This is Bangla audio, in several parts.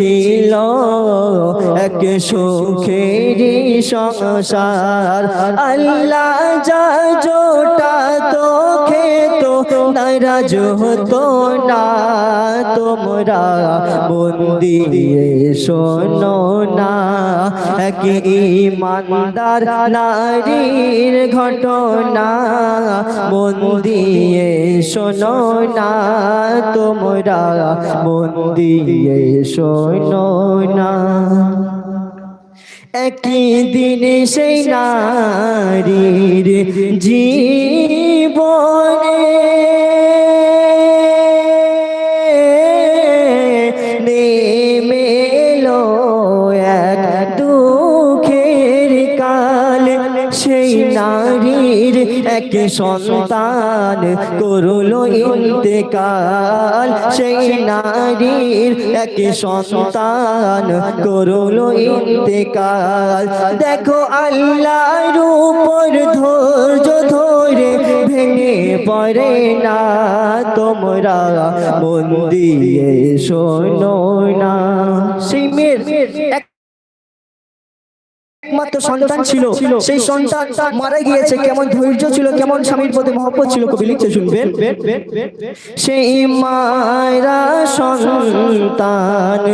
ছিল এক সুখেরি সংসার আল্লাহ যা জোটা তো খেত নারাজ হতো না তোমরা মন দিয়ে শোনো না এক ঈমানদার নারীর ঘটনা মন দিয়ে শোনো না তোমরা মন দিয়ে শোনো না একই দিন সেই নারীর জীবনে নেমে এলো এক দুঃখের কাল সেই নারীর এক সন্তান করলো ইন্তেকাল সেই নারীর এক সন্তান করলো ইন্তেকাল দেখো আল্লাহর উপর ধৈর্য ধরে ভেঙে পড়ে না তোমরা মন দিয়ে শোনো না সেই মেয়ের একমাত্র সন্তান ছিল সেই সন্তান মারা গিয়েছে কেমন ধৈর্য ছিল কেমন স্বামীর প্রতি মহব্বত ছিল কবি লিখছে শুনবেন সেই মায়েরা সন্তান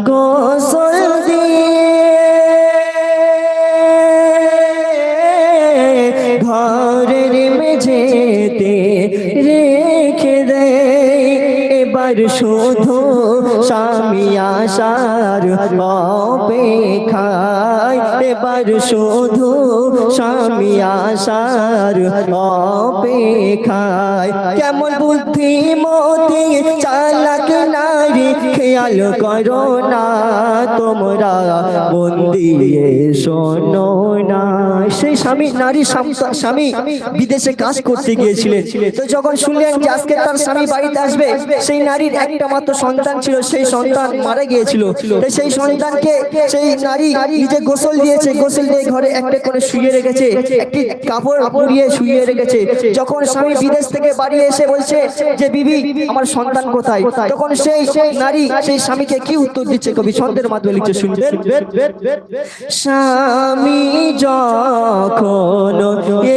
গোসল দিয়ে ঘরের মেঝেতে রেখে দেয় এবার শুধু স্বামী আসার অপেক্ষায় এবার শুধু স্বামী আসার অপেক্ষায় কেমন বুদ্ধিমতী চালাক নারী খেয়াল করো না তোমরা মন দিয়ে শোনো না সেই স্বামী নারী স্বামী বিদেশে কাজ করতে গিয়েছিলেন তো যখন শুনলেন যে আজকে তার স্বামী বাড়িতে আসবে সেই নারীর একটা মাত্র সন্তান ছিল সেই সন্তান মারা গিয়েছিল তাই সেই সন্তানকে সেই নারী নিজে গোসল দিয়েছে গোসল দিয়ে ঘরে একটা করে শুয়ে রেখেছে একটি কাপড় মুড়িয়ে শুয়ে রেখেছে যখন স্বামী বিদেশ থেকে বাড়ি এসে বলছে যে বিবি আমার সন্তান কোথায় তখন সেই নারী সেই স্বামীকে কি উত্তর দিচ্ছে কবি ছন্দের মাধ্যমে লিখছে শুনবেন স্বামী যখন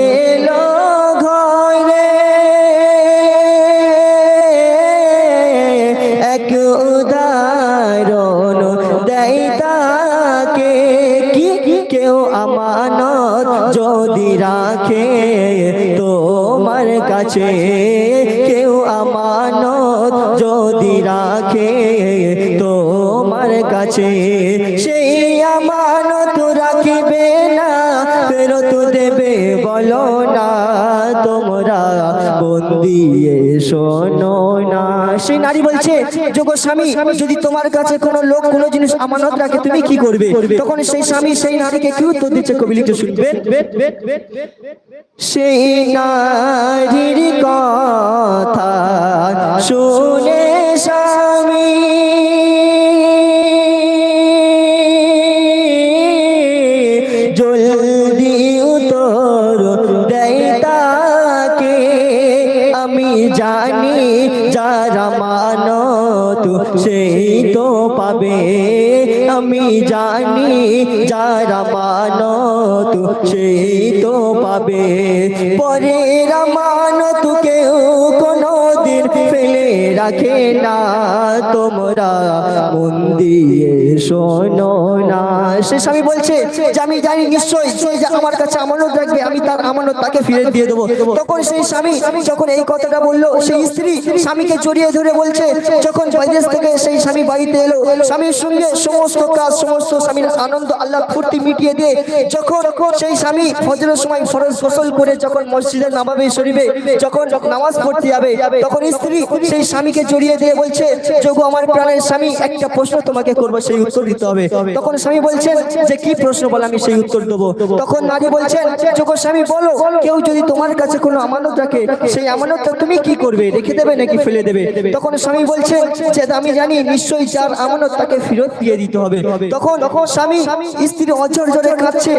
এলো ঘরে এক উদাহরণ দেয় তাকে কি কেউ আমানত যদি রাখে তোমার কাছে কেউ আমানত যদি রাখে তোমার কাছে সেই আমানত রাখিবে না ফেরত দেবে বলো না তোমরা মন দিয়ে শোনো না সেই নারী বলছে যোগ্য স্বামী যদি তোমার কাছে কোনো লোক কোনো জিনিস আমানত রাখে তুমি কি করবে তখন সেই স্বামী সেই নারীকে কি উত্তর দিচ্ছে কবি লিখে শুনবেন সেই নারীর কথা শুনে স্বামী জলদি উত্তর দেয় তাকে আমি জানি যারা মানত সেই তো পাবে আমি জানি যারা মানত সেই তো পাবে পরের আমানত কেউ কোনদিন ফেলে রাখে না তোমরা মন দিয়ে শোনো না সে স্বামী বলছে যে আমি জানি নিশ্চয়ই যে আমার কাছে আমানত রাখবে আমি তার আমানত তাকে ফিরে দিয়ে দেবো তখন সেই স্বামী যখন এই কথাটা বললো সেই স্ত্রী স্বামীকে জড়িয়ে ধরে বলছে যখন বিদেশ থেকে সেই স্বামী বাড়িতে এলো স্বামীর সঙ্গে সমস্ত কাজ সমস্ত স্বামীর আনন্দ আল্লাহ ফুর্তি মিটিয়ে দিয়ে যখন সেই স্বামী ফজরের সময় ফরজ গোসল করে যখন মসজিদে নববী শরীফে যখন নামাজ পড়তে যাবে তখন স্ত্রী সেই স্বামীকে জড়িয়ে দিয়ে বলছে যোগু আমার প্রাণের স্বামী একটা প্রশ্ন তোমাকে করবো সেই উত্তর দিতে হবে তখন স্বামী বলছেন যে কি প্রশ্ন বল আমি সেই উত্তর দেবো তখন নারী বলছেন যোগু স্বামী বলো কেউ যদি তোমার কাছে কোনো আমানত রাখে সেই আমানতটা তুমি কি করবে রেখে দেবে নাকি ফেলে দেবে তখন স্বামী বলছেন যে আমি জানি নিশ্চয়ই যার আমানত তাকে ফেরত দিয়ে দিতে হবে তখন স্বামী স্ত্রী অঝর ঝরে কাঁদছে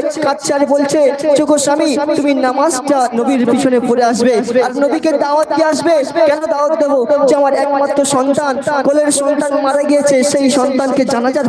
আর বলছে যোগু স্বামী তুমি নামাজটা নবীর পিছনে পড়ে আসবে আর নবীকে দাওয়াত দিয়ে আসবে কেন দাওয়াত দেবো যে আমার একমাত্র সন্তান কোলের সন্তান মারা গিয়েছে, সেই সন্তানকে জানাজার